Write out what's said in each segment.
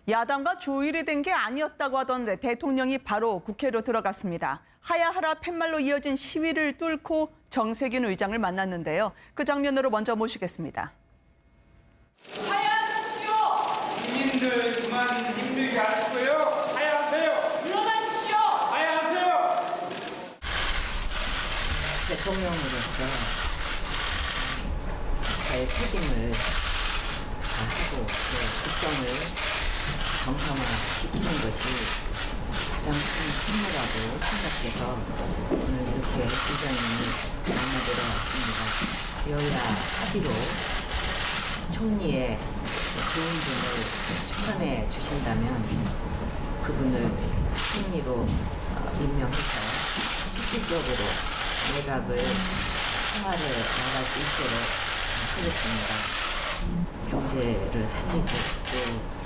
야당과 조율이 된 게 아니었다고 하던데 대통령이 바로 국회로 들어갔습니다. 하야하라 팻말로 이어진 시위를 뚫고 정세균 의장을 만났는데요. 그 장면으로 먼저 모시겠습니다. 하야하십시오. 국민들 그만 힘들게 하시고요. 하야하세요. 물러나십시오. 하야하세요. 대통령으로서 국가의 책임을 다하고 국정을 정상화시키는 것이 가장 큰 책무라고 생각해서 오늘 이렇게 의장님이 만나뵈러 왔습니다. 여야 합의로 총리의 좋은 분을 추천해 주신다면 그분을 총리로 임명해서 실질적으로 내각을 생활을 나갈 수 있도록 하겠습니다. 경제를 살리고 또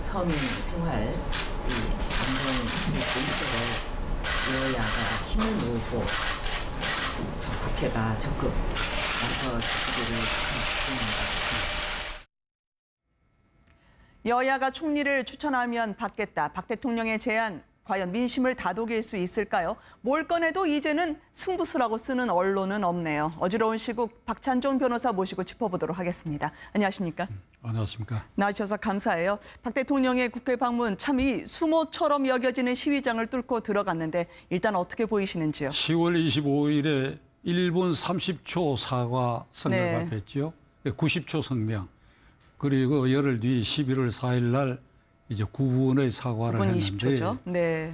서민 생활이 안정될 수 있도록 여야가 힘을 모으고 국회가 적극 나서 주시기를 바랍니다. 여야가 총리를 추천하면 받겠다. 박 대통령의 제안 과연 민심을 다독일 수 있을까요? 뭘 꺼내도 이제는 승부수라고 쓰는 언론은 없네요. 어지러운 시국 박찬종 변호사 모시고 짚어보도록 하겠습니다. 안녕하십니까? 안녕하십니까? 나와주셔서 감사해요. 박 대통령의 국회 방문 참 이 수모처럼 여겨지는 시위장을 뚫고 들어갔는데 일단 어떻게 보이시는지요? 10월 25일에 1분 30초 사과 성명을 네. 발표했죠. 90초 성명. 그리고 열흘 뒤 11월 4일 날 이제 9분의 사과를 9분 했는데 20초죠. 네.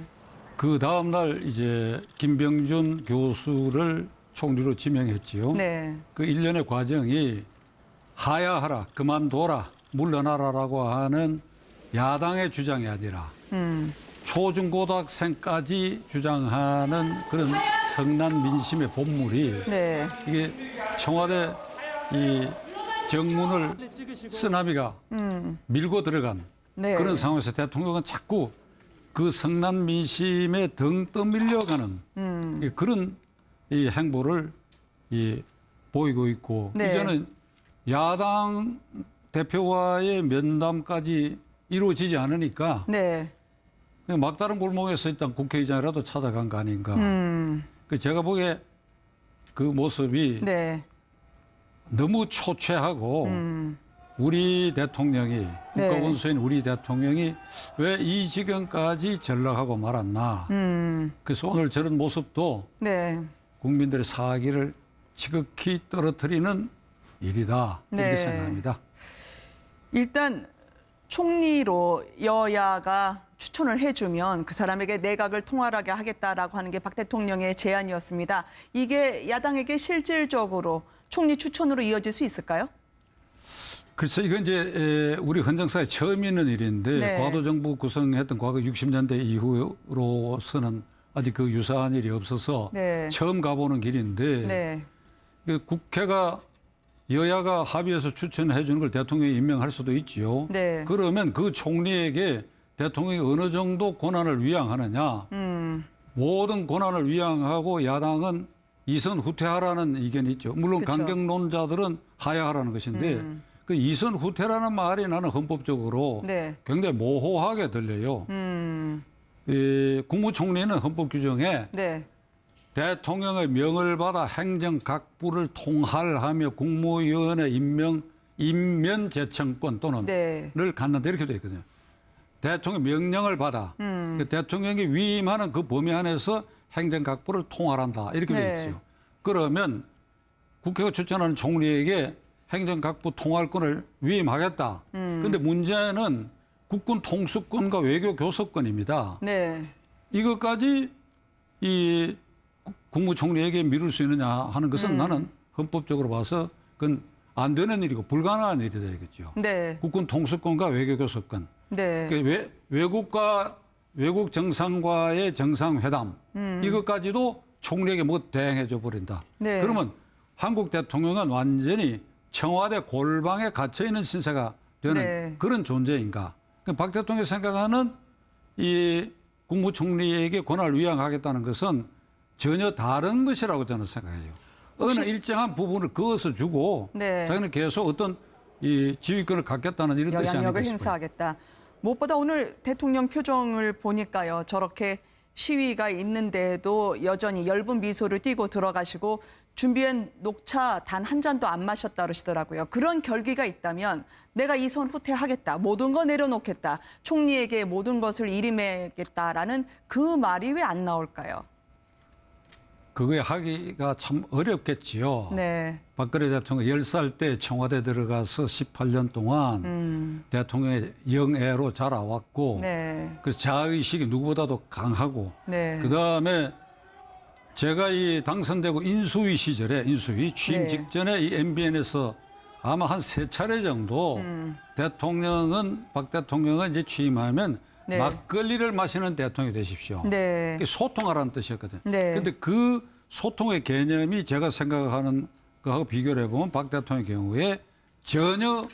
그 다음 날 이제 김병준 교수를 총리로 지명했지요. 네. 그 일련의 과정이 하야하라, 그만둬라, 물러나라라고 하는 야당의 주장이 아니라 초중고등학생까지 주장하는 그런 성난 민심의 본물이 네. 이게 청와대 이 정문을 쓰나미가 밀고 들어간 네. 그런 상황에서 대통령은 자꾸 그 성난 민심에 등 떠밀려가는 그런 이 행보를 보이고 있고 네. 이제는 야당 대표와의 면담까지 이루어지지 않으니까 네. 막다른 골목에서 일단 국회의장이라도 찾아간 거 아닌가. 그 제가 보기에 그 모습이 네. 너무 초췌하고 우리 대통령이 네. 국가원수인 우리 대통령이 왜 이 지경까지 전락하고 말았나. 그래서 오늘 저런 모습도 네. 국민들의 사기를 지극히 떨어뜨리는 일이다. 이렇게 네. 생각합니다. 일단 총리로 여야가 추천을 해주면 그 사람에게 내각을 통할하게 하겠다라고 하는 게 박 대통령의 제안이었습니다. 이게 야당에게 실질적으로 총리 추천으로 이어질 수 있을까요? 글쎄 이건 이제 우리 헌정사에 처음 있는 일인데 네. 과도 정부 구성했던 과거 60년대 이후로서는 아직 그 유사한 일이 없어서 네. 처음 가보는 길인데 네. 그 국회가 여야가 합의해서 추천해 주는 걸 대통령이 임명할 수도 있지요. 네. 그러면 그 총리에게 대통령이 어느 정도 권한을 위양하느냐. 모든 권한을 위양하고 야당은 이선 후퇴하라는 의견이 있죠. 물론 그쵸. 강경론자들은 하야하라는 것인데 그 이선 후퇴라는 말이 나는 헌법적으로 네. 굉장히 모호하게 들려요. 이 국무총리는 헌법 규정에 네. 대통령의 명을 받아 행정각부를 통할하며 국무위원회 임면 제청권 또는 네. 를 갖는다 이렇게 되어 있거든요. 대통령 명령을 받아 그 대통령이 위임하는 그 범위 안에서 행정각부를 통할한다 이렇게 네. 되어 있죠. 그러면 국회가 추천하는 총리에게 행정각부 통할권을 위임하겠다. 그런데 문제는 국군 통수권과 외교 교섭권입니다. 네. 이것까지 이 국무총리에게 미룰 수 있느냐 하는 것은 나는 헌법적으로 봐서 그건 안 되는 일이고 불가능한 일이 되겠죠. 네. 국군 통수권과 외교 교섭권. 네. 그 외국 정상과의 정상회담 이것까지도 총리에게 뭐 대행해 줘 버린다. 네. 그러면 한국 대통령은 완전히 청와대 골방에 갇혀 있는 신세가 되는 네. 그런 존재인가? 박 대통령이 생각하는 이 국무총리에게 권한을 위양하겠다는 것은 전혀 다른 것이라고 저는 생각해요. 어느 일정한 부분을 그어서 주고 네. 자기는 계속 어떤 이 지휘권을 갖겠다는 이런 뜻이 아닌가 영향력을 싶어요. 행사하겠다. 무엇보다 오늘 대통령 표정을 보니까요. 저렇게 시위가 있는데도 여전히 엷은 미소를 띠고 들어가시고 준비한 녹차 단 한 잔도 안 마셨다 그러시더라고요. 그런 결기가 있다면 내가 이 선 후퇴하겠다. 모든 거 내려놓겠다. 총리에게 모든 것을 일임하겠다라는 그 말이 왜 안 나올까요? 그거에 하기가 참 어렵겠지요. 네. 박근혜 대통령 10살 때 청와대 들어가서 18년 동안 대통령의 영애로 자라왔고 네. 그 자의식이 누구보다도 강하고 네. 그다음에 제가 이 당선되고 인수위 시절에 인수위 취임 네. 직전에 이 MBN에서 아마 한 3차례 정도 박 대통령은 이제 취임하면 네. 막걸리를 마시는 대통령이 되십시오. 네. 그게 소통하라는 뜻이었거든요. 네. 그런데 그 소통의 개념이 제가 생각하는 거하고 비교를 해보면 박 대통령의 경우에 전혀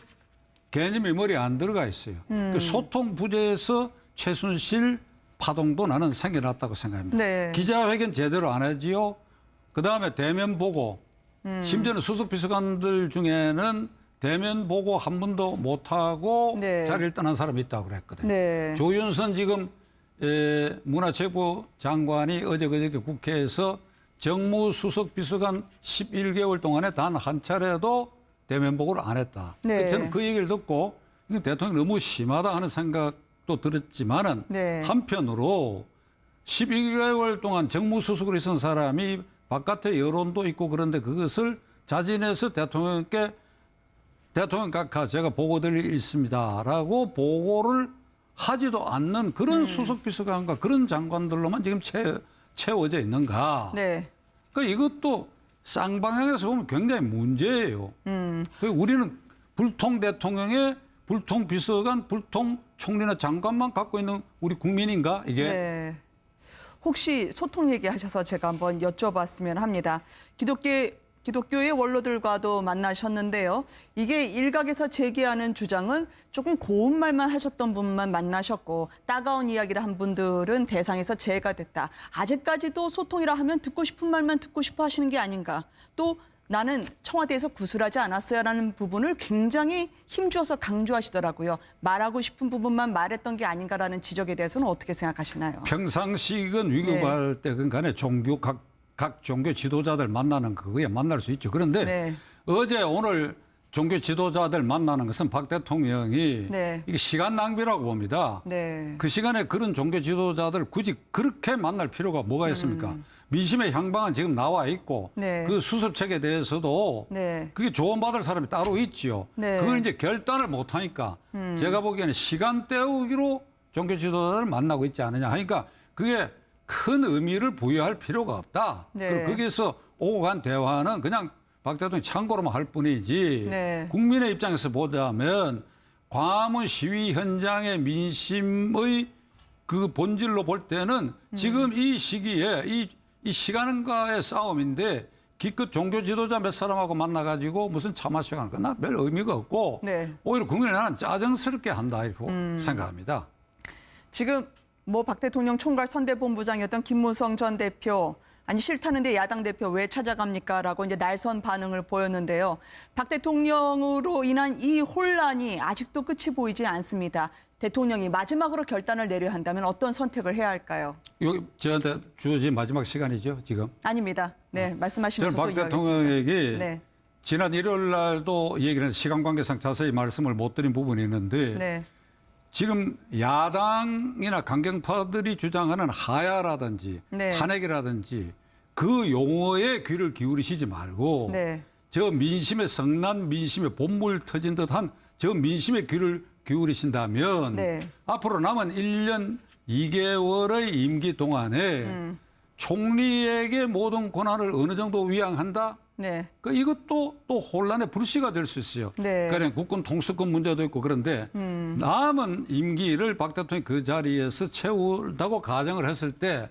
개념이 머리에 안 들어가 있어요. 그 소통 부재에서 최순실 파동도 나는 생겨났다고 생각합니다. 네. 기자회견 제대로 안 하지요. 그다음에 대면 보고 심지어는 수석 비서관들 중에는 대면 보고 한 번도 못하고 네. 자리를 떠난 사람이 있다고 그랬거든요. 네. 조윤선 지금 문화체육부 장관이 어제 그저께 국회에서 정무수석 비서관 11개월 동안에 단 한 차례도 대면 보고를 안 했다. 네. 저는 그 얘기를 듣고 이거 대통령이 너무 심하다 하는 생각도 들었지만은 네. 한편으로 12개월 동안 정무수석으로 있은 사람이 바깥에 여론도 있고 그런데 그것을 자진해서 대통령께 대통령 각하 제가 보고드릴 있습니다라고 보고를 하지도 않는 그런 수석 비서관과 그런 장관들로만 지금 채워져 있는가. 네. 그러니까 이것도 쌍방향에서 보면 굉장히 문제예요. 우리는 불통 대통령의 불통 비서관, 불통 총리나 장관만 갖고 있는 우리 국민인가 이게? 네. 혹시 소통 얘기하셔서 제가 한번 여쭤봤으면 합니다. 기독교의 원로들과도 만나셨는데요. 이게 일각에서 제기하는 주장은 조금 고운 말만 하셨던 분만 만나셨고 따가운 이야기를 한 분들은 대상에서 제외가 됐다. 아직까지도 소통이라 하면 듣고 싶은 말만 듣고 싶어 하시는 게 아닌가. 또 나는 청와대에서 구술하지 않았어요라는 부분을 굉장히 힘주어서 강조하시더라고요. 말하고 싶은 부분만 말했던 게 아닌가라는 지적에 대해서는 어떻게 생각하시나요? 평상시건 위급할 때건 간에 각 종교 지도자들 만나는 그거에 만날 수 있죠. 그런데 네. 어제 오늘 종교 지도자들 만나는 것은 박 대통령이 네. 이게 시간 낭비라고 봅니다. 네. 그 시간에 그런 종교 지도자들 굳이 그렇게 만날 필요가 뭐가 있습니까? 민심의 향방은 지금 나와 있고 네. 그 수습책에 대해서도 네. 그게 조언받을 사람이 따로 있지요. 네. 그걸 이제 결단을 못 하니까 제가 보기에는 시간 때우기로 종교 지도자를 만나고 있지 않느냐 하니까 그게 큰 의미를 부여할 필요가 없다. 네. 그리고 거기에서 오고 간 대화는 그냥 박 대통령이 참고로만 할 뿐이지 네. 국민의 입장에서 보자면 광화문 시위 현장의 민심의 그 본질로 볼 때는 지금 이 시기에 이 시간과의 싸움인데 기껏 종교 지도자 몇 사람하고 만나가지고 무슨 차 마시고 하는 건 별 의미가 없고 네. 오히려 국민을 나는 짜증스럽게 한다 이렇게 생각합니다. 지금 뭐 박 대통령 총괄 선대본부장이었던 김무성 전 대표 아니 싫다는데 야당 대표 왜 찾아갑니까라고 이제 날선 반응을 보였는데요. 박 대통령으로 인한 이 혼란이 아직도 끝이 보이지 않습니다. 대통령이 마지막으로 결단을 내려야 한다면 어떤 선택을 해야 할까요? 여기 저한테 주어진 마지막 시간이죠 지금. 아닙니다. 네, 저는 말씀하시면서 박 또 이어가겠습니다. 대통령에게 네, 지난 일요일 날도 얘기를 해서 시간 관계상 자세히 말씀을 못 드린 부분이 있는데 네, 지금 야당이나 강경파들이 주장하는 하야라든지 네. 탄핵이라든지 그 용어에 귀를 기울이시지 말고 네, 저 민심의 성난 민심의 본물 터진 듯한 저 민심의 귀를 기울이신다면 네. 앞으로 남은 1년 2개월의 임기 동안에 총리에게 모든 권한을 어느 정도 위양한다? 네, 이것도 또 혼란의 불씨가 될 수 있어요. 네. 그러니까 국군 통수권 문제도 있고 그런데 남은 임기를 박 대통령이 그 자리에서 채우다고 가정을 했을 때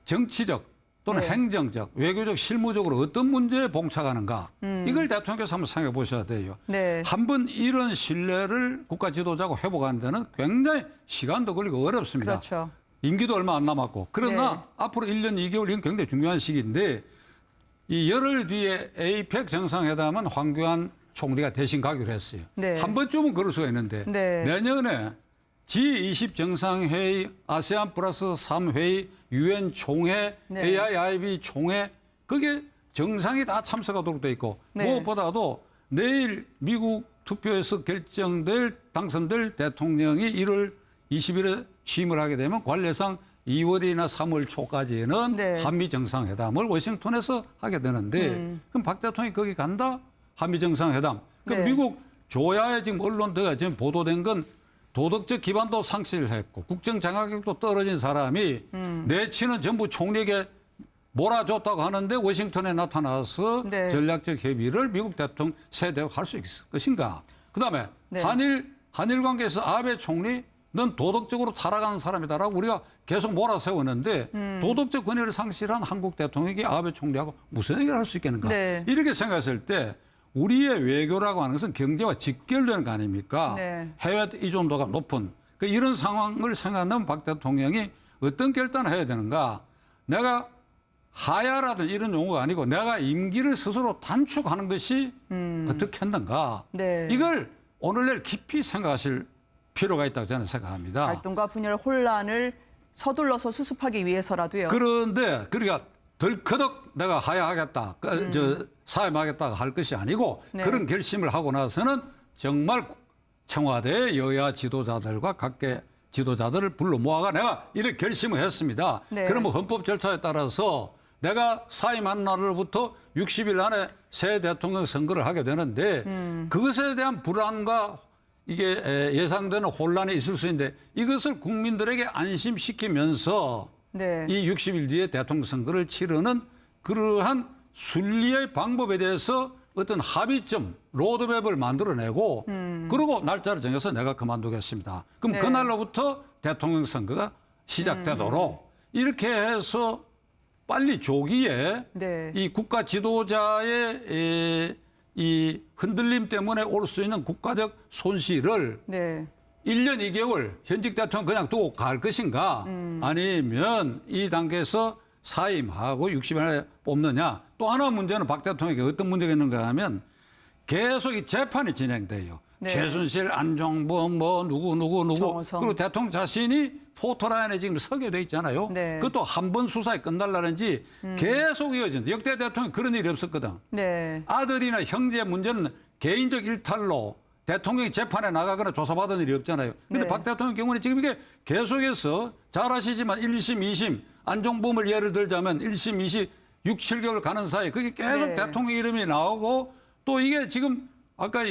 정치적 또는 네. 행정적, 외교적, 실무적으로 어떤 문제에 봉착하는가 이걸 대통령께서 한번 생각해 보셔야 돼요. 네. 한번 이런 신뢰를 국가 지도자하고 회복하는 데는 굉장히 시간도 걸리고 어렵습니다. 그렇죠. 임기도 얼마 안 남았고 그러나 네. 앞으로 1년 2개월 이건 굉장히 중요한 시기인데 이 열흘 뒤에 에이펙 정상회담은 황교안 총리가 대신 가기로 했어요. 네. 한 번쯤은 그럴 수가 있는데 네. 내년에 G20 정상회의, 아세안 플러스 3회의, UN 총회, 네. AIIB 총회, 그게 정상이 다 참석하도록 돼 있고 네. 무엇보다도 내일 미국 투표에서 당선될 대통령이 1월 20일에 취임을 하게 되면 관례상 2월이나 3월 초까지는 네. 한미 정상회담을 워싱턴에서 하게 되는데 그럼 박 대통령이 거기 간다? 한미 정상회담. 그럼 네. 미국 조야의 지금 언론들가 지금 보도된 건 도덕적 기반도 상실했고 국정 장악력도 떨어진 사람이 내치는 전부 총리에게 몰아줬다고 하는데 워싱턴에 나타나서 네. 전략적 협의를 미국 대통령 세대가 할 수 있을 것인가. 그다음에 네. 한일 관계에서 아베 총리 넌 도덕적으로 타락한 사람이다라고 우리가 계속 몰아세우는데 도덕적 권위를 상실한 한국 대통령이 아베 총리하고 무슨 얘기를 할 수 있겠는가. 네. 이렇게 생각했을 때 우리의 외교라고 하는 것은 경제와 직결되는 거 아닙니까? 네. 해외 의존도가 높은 이런 상황을 생각하면 박 대통령이 어떤 결단을 해야 되는가. 내가 하야라든 이런 용어가 아니고 내가 임기를 스스로 단축하는 것이 어떻게 했는가. 네. 이걸 오늘날 깊이 생각하실 필요가 있다고 저는 생각합니다. 갈등과 분열, 혼란을 서둘러서 수습하기 위해서라도요. 그런데 그러니까 덜커덕 내가 하야하겠다, 사임하겠다 할 것이 아니고 네. 그런 결심을 하고 나서는 정말 청와대 여야 지도자들과 각계 지도자들을 불러 모아가 내가 이렇게 결심을 했습니다. 네. 그러면 헌법 절차에 따라서 내가 사임한 날로부터 60일 안에 새 대통령 선거를 하게 되는데 그것에 대한 불안과 이게 예상되는 혼란이 있을 수 있는데 이것을 국민들에게 안심시키면서 네. 이 60일 뒤에 대통령 선거를 치르는 그러한 순리의 방법에 대해서 어떤 합의점, 로드맵을 만들어내고 그리고 날짜를 정해서 내가 그만두겠습니다. 그럼 네. 그날로부터 대통령 선거가 시작되도록 이렇게 해서 빨리 조기에 네. 이 국가 지도자의 이 흔들림 때문에 올 수 있는 국가적 손실을 네. 1년 2개월 현직 대통령 그냥 두고 갈 것인가 아니면 이 단계에서 사임하고 60일에 뽑느냐. 또 하나 문제는 박 대통령에게 어떤 문제가 있는가 하면 계속 이 재판이 진행돼요. 네. 최순실, 안종범, 누구 정호성. 그리고 대통령 자신이 포토라인에 지금 서게 돼 있잖아요. 네. 그것도 한 번 수사에 끝날라는지 계속 이어진다. 역대 대통령 그런 일이 없었거든. 네. 아들이나 형제 문제는 개인적 일탈로 대통령이 재판에 나가거나 조사받은 일이 없잖아요. 근데 네. 박 대통령 경우는 지금 이게 계속해서 잘 아시지만 1심, 2심 안종범을 예를 들자면 1심, 2심 6, 7개월 가는 사이에 그게 계속 네. 대통령 이름이 나오고 또 이게 지금 아까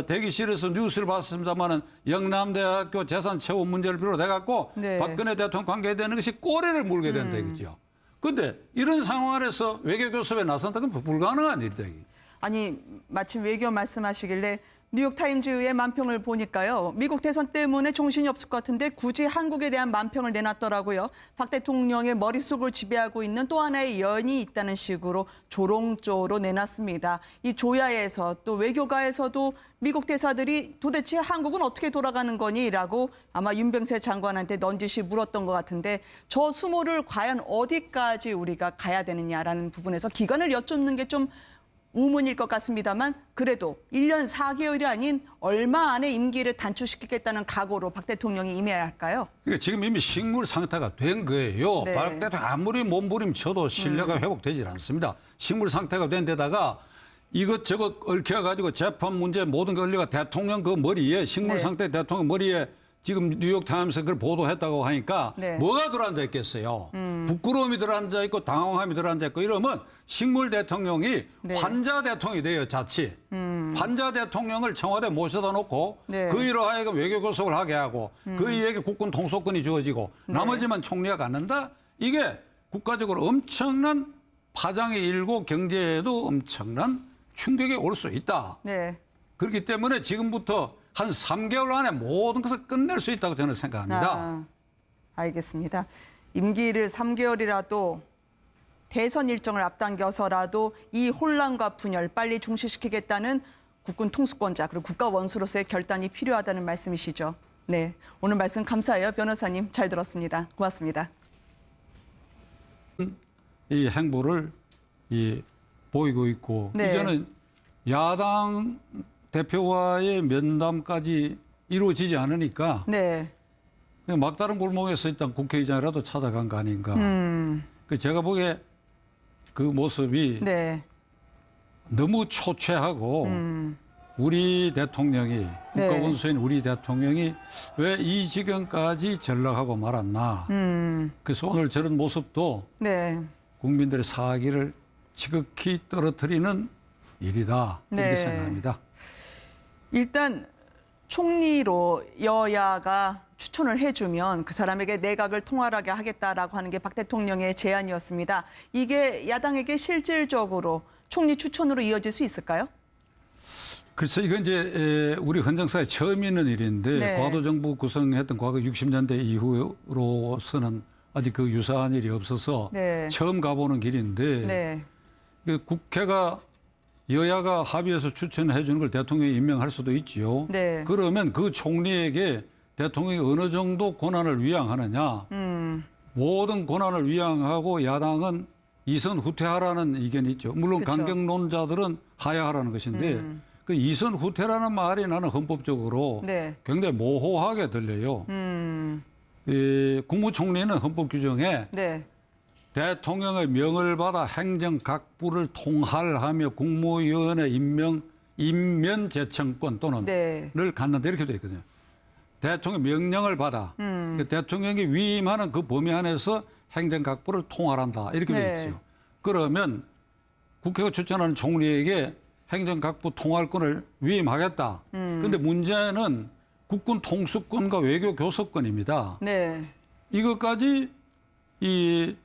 대기실에서 뉴스를 봤습니다마는 영남대학교 재산 채무 문제를 비롯해 갖고 네. 박근혜 대통령 관계되는 것이 꼬리를 물게 된다 이거죠. 그런데 이런 상황 안에서 외교교섭에 나선다는 건 불가능한 일이다. 이게. 아니 마침 외교 말씀하시길래 뉴욕타임즈의 만평을 보니까요. 미국 대선 때문에 정신이 없을 것 같은데 굳이 한국에 대한 만평을 내놨더라고요. 박 대통령의 머릿속을 지배하고 있는 또 하나의 연이 있다는 식으로 조롱조로 내놨습니다. 이 조야에서 또 외교가에서도 미국 대사들이 도대체 한국은 어떻게 돌아가는 거니라고 아마 윤병세 장관한테 넌지시 물었던 것 같은데 저 수모를 과연 어디까지 우리가 가야 되느냐라는 부분에서 기간을 여쭙는 게 좀 우문일 것 같습니다만 그래도 1년 4개월이 아닌 얼마 안에 임기를 단축시키겠다는 각오로 박 대통령이 임해야 할까요? 그러니까 지금 이미 식물 상태가 된 거예요. 네. 박 대통령 아무리 몸부림쳐도 신뢰가 회복되질 않습니다. 식물 상태가 된 데다가 이것저것 얽혀가지고 재판 문제 모든 게 걸려가 대통령 그 머리에 식물 네. 상태 대통령 머리에 지금 뉴욕타임스 그걸 보도했다고 하니까 네. 뭐가 들어앉아 있겠어요. 부끄러움이 들어앉아 있고 당황함이 들어앉아 있고 이러면 식물 대통령이 네. 환자 대통령이 돼요. 자칫. 환자 대통령을 청와대 모셔다 놓고 네. 그 이로 하여금 외교교섭을 하게 하고 그 이에게 국군 통속권이 주어지고 네. 나머지만 총리가 갖는다. 이게 국가적으로 엄청난 파장이 일고 경제에도 엄청난 충격이 올 수 있다. 네. 그렇기 때문에 지금부터 한 3개월 안에 모든 것을 끝낼 수 있다고 저는 생각합니다. 아, 알겠습니다. 임기를 3개월이라도 대선 일정을 앞당겨서라도 이 혼란과 분열 빨리 종식시키겠다는 국군 통수권자 그리고 국가 원수로서의 결단이 필요하다는 말씀이시죠. 네, 오늘 말씀 감사해요. 변호사님 잘 들었습니다. 고맙습니다. 이 행보를 보이고 있고 네. 이제는 야당 대표와의 면담까지 이루어지지 않으니까 네, 막다른 골목에서 일단 국회의장이라도 찾아간 거 아닌가. 그 제가 보기에 그 모습이 네. 너무 초췌하고 우리 대통령이 네. 국가원수인 우리 대통령이 왜 이 지경까지 전락하고 말았나. 그래서 오늘 저런 모습도 네. 국민들의 사기를 지극히 떨어뜨리는 일이다. 이렇게 네. 생각합니다. 일단 총리로 여야가 추천을 해주면 그 사람에게 내각을 통할하게 하겠다라고 하는 게 박 대통령의 제안이었습니다. 이게 야당에게 실질적으로 총리 추천으로 이어질 수 있을까요? 글쎄 이건 이제 우리 헌정사에 처음 있는 일인데 네. 과도 정부 구성했던 과거 60년대 이후로서는 아직 그 유사한 일이 없어서 네. 처음 가보는 길인데 네. 그 국회가 여야가 합의해서 추천해 주는 걸 대통령이 임명할 수도 있지요. 네. 그러면 그 총리에게 대통령이 어느 정도 권한을 위양하느냐. 모든 권한을 위양하고 야당은 이선 후퇴하라는 의견이 있죠. 물론 그쵸. 강경론자들은 하야하라는 것인데 그 이선 후퇴라는 말이 나는 헌법적으로 네. 굉장히 모호하게 들려요. 이 국무총리는 헌법 규정에 네. 대통령의 명을 받아 행정 각부를 통할하며 국무위원회 임면 제청권 또는 네. 를 갖는다 이렇게 되어 있거든요. 대통령 명령을 받아 그 대통령이 위임하는 그 범위 안에서 행정 각부를 통할한다 이렇게 되어 네. 있죠. 그러면 국회가 추천하는 총리에게 행정 각부 통할권을 위임하겠다. 그런데 문제는 국군 통수권과 외교 교섭권입니다. 네. 이것까지 이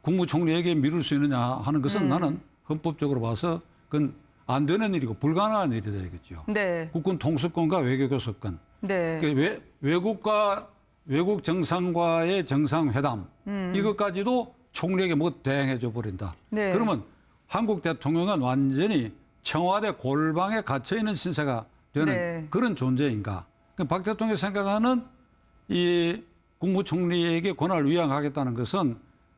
국무총리에게 미룰 수 있느냐 하는 것은 나는 헌법적으로 봐서 그건 안 되는 일이고 불가능한 일이다 이거죠. 네. 국군 통수권과 외교 교섭권. 네. 그 외국 정상과의 정상회담 이것까지도 총리에게 뭐 대행해 줘 버린다. 네. 그러면 한국 대통령은 완전히 청와대 골방에 갇혀 있는 신세가 되는 네. 그런 존재인가? 박 대통령이 생각하는 이 국무총리에게 권한을 위양하겠다는 것은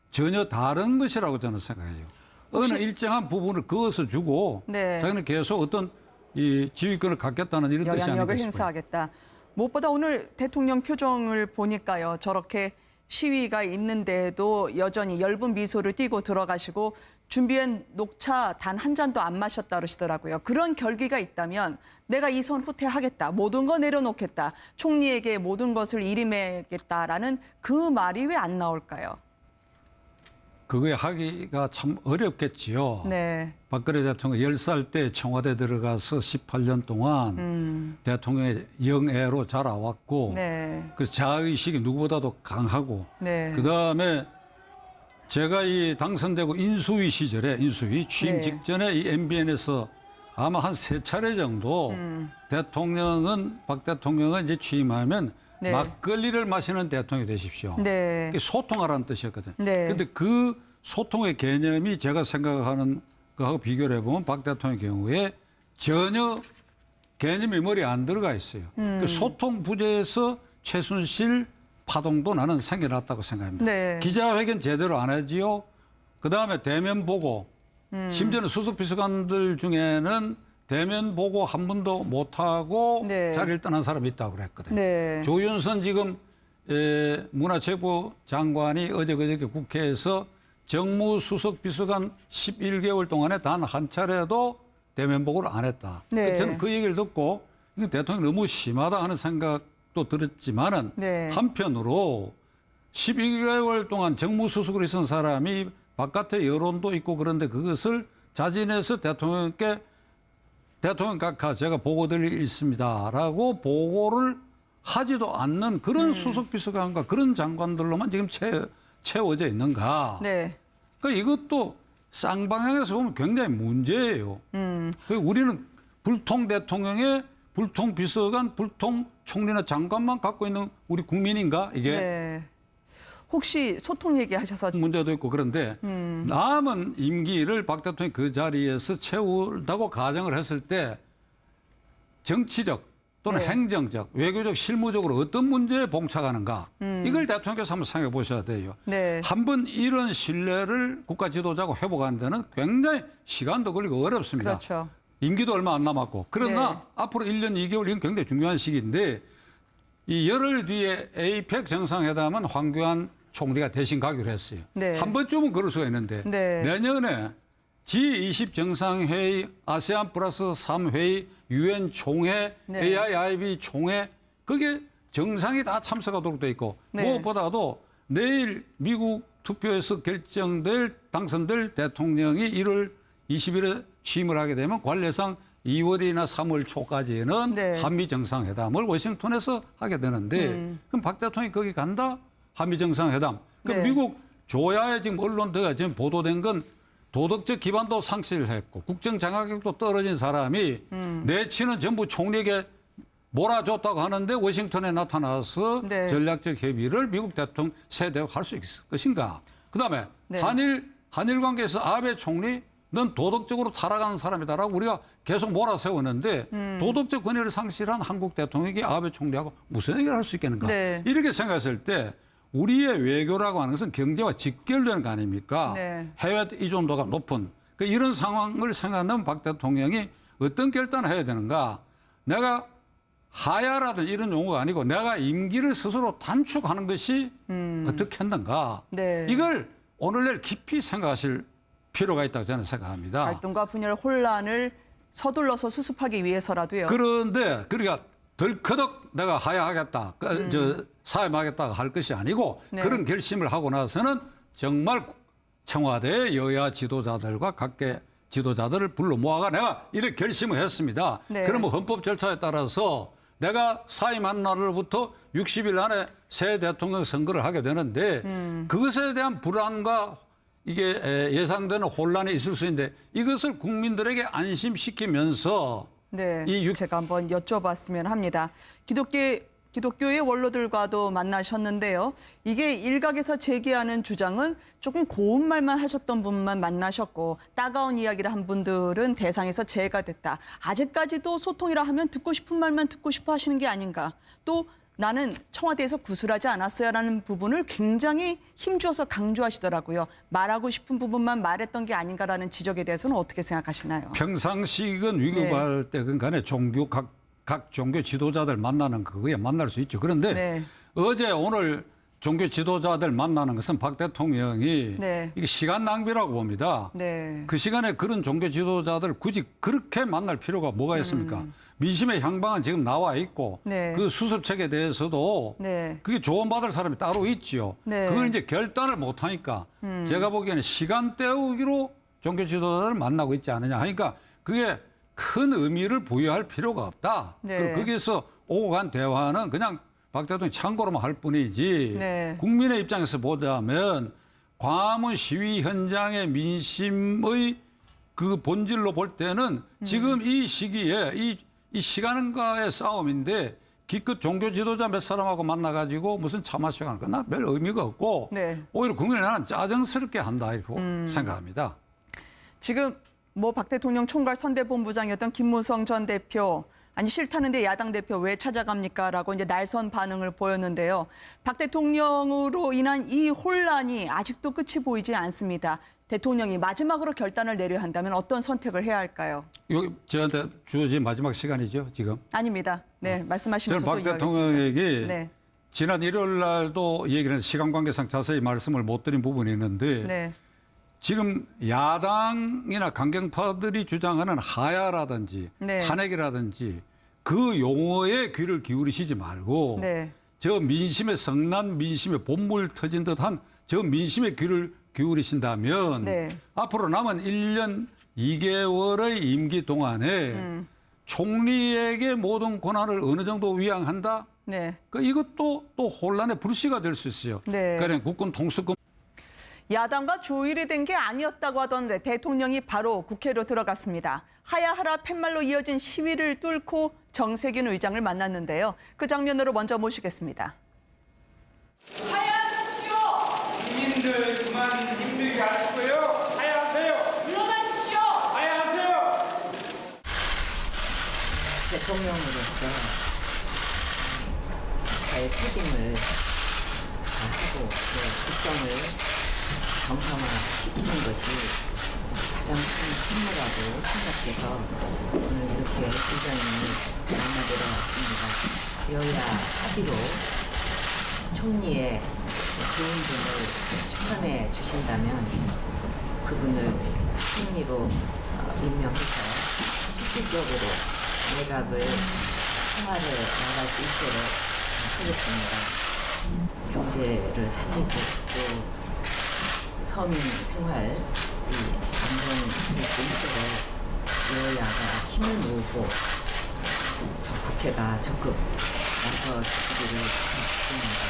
전혀 다른 것이라고 저는 생각해요. 어느 일정한 부분을 그어서 주고 네. 자기는 계속 어떤 이 지휘권을 갖겠다는 이런 뜻이 아닌가 영향력을 싶어요. 행사하겠다. 무엇보다 오늘 대통령 표정을 보니까요. 저렇게 시위가 있는데도 여전히 엷은 미소를 띠고 들어가시고 준비한 녹차 단 한 잔도 안 마셨다 그러시더라고요. 그런 결기가 있다면 내가 이선 후퇴하겠다. 모든 거 내려놓겠다. 총리에게 모든 것을 일임하겠다라는 그 말이 왜 안 나올까요? 그거에 하기가 참 어렵겠지요. 네. 박근혜 대통령 10살 때 청와대 들어가서 18년 동안 대통령의 영예로 자라왔고 네. 그 자의식이 누구보다도 강하고 네. 그다음에 제가 이 당선되고 인수위 시절에 인수위 취임 네. 직전에 이 MBN에서 아마 한 3차례 정도 박 대통령은 이제 취임하면 네. 막걸리를 마시는 대통령이 되십시오. 네. 그게 소통하라는 뜻이었거든요. 네. 그런데 그 소통의 개념이 제가 생각하는 거하고 비교를 해보면 박 대통령의 경우에 전혀 개념이 머리에 안 들어가 있어요. 그 소통 부재에서 최순실 파동도 나는 생겨났다고 생각합니다. 네. 기자회견 제대로 안 하지요. 그다음에 대면 보고 심지어는 수석 비서관들 중에는 대면 보고 한 번도 못하고 네. 자리를 떠난 사람이 있다고 그랬거든요. 네. 조윤선 지금 문화체육부 장관이 어저께 국회에서 정무수석 비서관 11개월 동안에 단 한 차례도 대면 보고를 안 했다. 네. 저는 그 얘기를 듣고 이거 대통령이 너무 심하다 하는 생각도 들었지만은 네. 한편으로 12개월 동안 정무수석으로 있은 사람이 바깥에 여론도 있고 그런데 그것을 자진해서 대통령께 대통령 각하 제가 보고드릴 있습니다라고 보고를 하지도 않는 그런 수석 비서관과 그런 장관들로만 지금 채워져 있는가? 네. 그러니까 이것도 쌍방향에서 보면 굉장히 문제예요. 우리는 불통 대통령의 불통 비서관, 불통 총리나 장관만 갖고 있는 우리 국민인가 이게? 네. 혹시 소통 얘기하셔서 문제도 있고 그런데 남은 임기를 박 대통령이 그 자리에서 채운다고 가정을 했을 때 정치적 또는 네. 행정적, 외교적, 실무적으로 어떤 문제에 봉착하는가 이걸 대통령께서 한번 생각해 보셔야 돼요. 네. 한번 이런 신뢰를 국가 지도자고 회복하는 데는 굉장히 시간도 걸리고 어렵습니다. 그렇죠. 임기도 얼마 안 남았고 그러나 네. 앞으로 1년 2개월 이건 굉장히 중요한 시기인데 이 열흘 뒤에 에이펙 정상회담은 황교안 총리가 대신 가기로 했어요. 네. 한 번쯤은 그럴 수가 있는데 네. 내년에 G20 정상회의, 아세안 플러스 3회의, UN 총회, 네. AIIB 총회 그게 정상이 다 참석하도록 돼 있고 네. 무엇보다도 내일 미국 투표에서 당선될 대통령이 1월 20일에 취임을 하게 되면 관례상 2월이나 3월 초까지는 네. 한미 정상회담을 워싱턴에서 하게 되는데 그럼 박 대통령이 거기 간다? 한미 정상회담. 그럼 네. 미국 조야의 지금 언론들가 지금 보도된 건 도덕적 기반도 상실했고 국정 장악력도 떨어진 사람이 내치는 전부 총리에게 몰아줬다고 하는데 워싱턴에 나타나서 네. 전략적 협의를 미국 대통령 세대로 할 수 있을 것인가. 그다음에 네. 한일 관계에서 아베 총리 넌 도덕적으로 타락한 사람이다라고 우리가 계속 몰아세웠는데 도덕적 권위를 상실한 한국 대통령이 아베 총리하고 무슨 얘기를 할 수 있겠는가. 네. 이렇게 생각했을 때 우리의 외교라고 하는 것은 경제와 직결되는 거 아닙니까? 네. 해외 의존도가 높은 이런 상황을 생각하면 박 대통령이 어떤 결단을 해야 되는가. 내가 하야라든지 이런 용어가 아니고 내가 임기를 스스로 단축하는 것이 어떻게 했는가. 네. 이걸 오늘날 깊이 생각하실 필요가 있다고 저는 생각합니다. 갈등과 분열 혼란을 서둘러서 수습하기 위해서라도요. 그런데 그러니까 덜커덕 내가 하야하겠다, 사임하겠다 할 것이 아니고 네. 그런 결심을 하고 나서는 정말 청와대 여야 지도자들과 각계 지도자들을 불러 모아가 내가 이렇게 결심을 했습니다. 네. 그러면 헌법 절차에 따라서 내가 사임한 날로부터 60일 안에 새 대통령 선거를 하게 되는데 그것에 대한 불안과 이게 예상되는 혼란이 있을 수 있는데 이것을 국민들에게 안심시키면서 네, 이 제가 한번 여쭤봤으면 합니다. 기독교의 원로들과도 만나셨는데요. 이게 일각에서 제기하는 주장은 조금 고운 말만 하셨던 분만 만나셨고 따가운 이야기를 한 분들은 대상에서 제외가 됐다. 아직까지도 소통이라 하면 듣고 싶은 말만 듣고 싶어 하시는 게 아닌가. 또 나는 청와대에서 구술하지 않았어요라는 부분을 굉장히 힘주어서 강조하시더라고요. 말하고 싶은 부분만 말했던 게 아닌가라는 지적에 대해서는 어떻게 생각하시나요? 평상시건 위급할 때 간에 각 종교 지도자들 만나는 그거에 만날 수 있죠. 그런데 네. 어제 오늘 종교 지도자들 만나는 것은 박 대통령이 네. 이게 시간 낭비라고 봅니다. 네. 그 시간에 그런 종교 지도자들 굳이 그렇게 만날 필요가 뭐가 있습니까? 민심의 향방은 지금 나와 있고 네. 그 수습책에 대해서도 네. 그게 조언받을 사람이 따로 있지요. 네. 그걸 이제 결단을 못 하니까 제가 보기에는 시간 때우기로 종교 지도자를 만나고 있지 않느냐 하니까 그게 큰 의미를 부여할 필요가 없다. 네. 그리고 거기에서 오고 간 대화는 그냥 박 대통령이 참고로만 할 뿐이지 네. 국민의 입장에서 보자면 광화문 시위 현장의 민심의 그 본질로 볼 때는 지금 이 시기에 이 시간과의 싸움인데 기껏 종교 지도자 몇 사람하고 만나가지고 무슨 차 마시고 하는 건 별 의미가 없고 네. 오히려 국민을 나는 짜증스럽게 한다 이렇게 생각합니다. 지금 뭐 박 대통령 총괄 선대본부장이었던 김무성 전 대표 아니 싫다는데 야당 대표 왜 찾아갑니까라고 이제 날선 반응을 보였는데요. 박 대통령으로 인한 이 혼란이 아직도 끝이 보이지 않습니다. 대통령이 마지막으로 결단을 내려야 한다면 어떤 선택을 해야 할까요? 여기 저한테 주어진 마지막 시간이죠 지금. 아닙니다. 네, 말씀하시면서 저는 또 박 이어가겠습니다. 대통령에게 네, 지난 일요일 날도 얘기를 했는데 시간 관계상 자세히 말씀을 못 드린 부분이 있는데 네, 지금 야당이나 강경파들이 주장하는 하야라든지 네. 탄핵이라든지 그 용어에 귀를 기울이시지 말고 네, 저 민심의 성난 민심의 본물 터진 듯한 저 민심의 귀를 기울이신다면 네. 앞으로 남은 1년 2개월의 임기 동안에 총리에게 모든 권한을 어느 정도 위양한다? 네. 이것도 또 혼란의 불씨가 될 수 있어요. 네. 그러니까 국군 통수권 야당과 조율이 된 게 아니었다고 하던데 대통령이 바로 국회로 들어갔습니다. 하야하라 팻말로 이어진 시위를 뚫고 정세균 의장을 만났는데요. 그 장면으로 먼저 모시겠습니다. 하야하십시오. 국민들 그만 힘들게 하시고요. 하야하세요. 물러나십시오. 하야하세요. 대통령으로서 자의 책임을 다하고 국정을 정상화시키는 것이 가장 큰 임무라고 생각해서 오늘 이렇게 의장님을 만나뵈러 왔습니다. 여야 합의로 총리의 좋은 분을 추천해 주신다면 그분을 총리로 임명해서 실질적으로 내각을 생활을 나갈 수 있도록 하겠습니다. 경제를 살리고 또 서민 생활이 안정될 수 있도록 여야가 힘을 모으고 국회가 적극 나서 주시기를 바랍니다.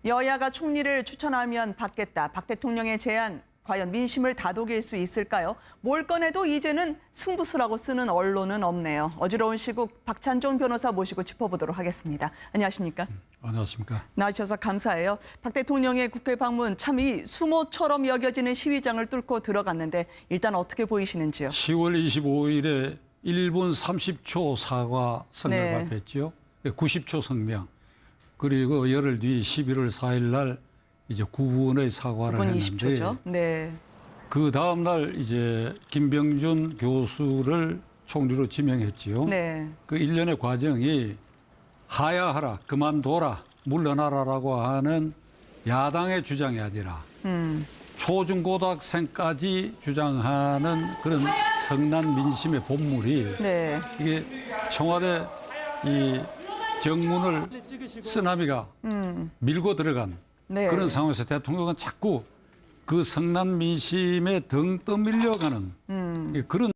여야가 총리를 추천하면 받겠다. 박 대통령의 제안 과연 민심을 다독일 수 있을까요? 뭘 꺼내도 이제는 승부수라고 쓰는 언론은 없네요. 어지러운 시국 박찬종 변호사 모시고 짚어보도록 하겠습니다. 안녕하십니까? 안녕하십니까? 나와주셔서 감사해요. 박 대통령의 국회 방문 참 이 수모처럼 여겨지는 시위장을 뚫고 들어갔는데 일단 어떻게 보이시는지요? 10월 25일에 1분 30초 사과 성명 네. 발표했죠. 90초 성명. 그리고 열흘 뒤 11월 4일 날 이제 9분의 사과를 9분 했는데 20초죠. 네. 그 다음 날 이제 김병준 교수를 총리로 지명했지요. 네. 그 일련의 과정이 하야하라, 그만둬라, 물러나라라고 하는 야당의 주장이 아니라 초중고등학생까지 주장하는 그런 성난 민심의 본물이 네. 이게 청와대 이 정문을 쓰나미가 밀고 들어간 네. 그런 상황에서 대통령은 자꾸 그 성난 민심에 등 떠밀려가는 그런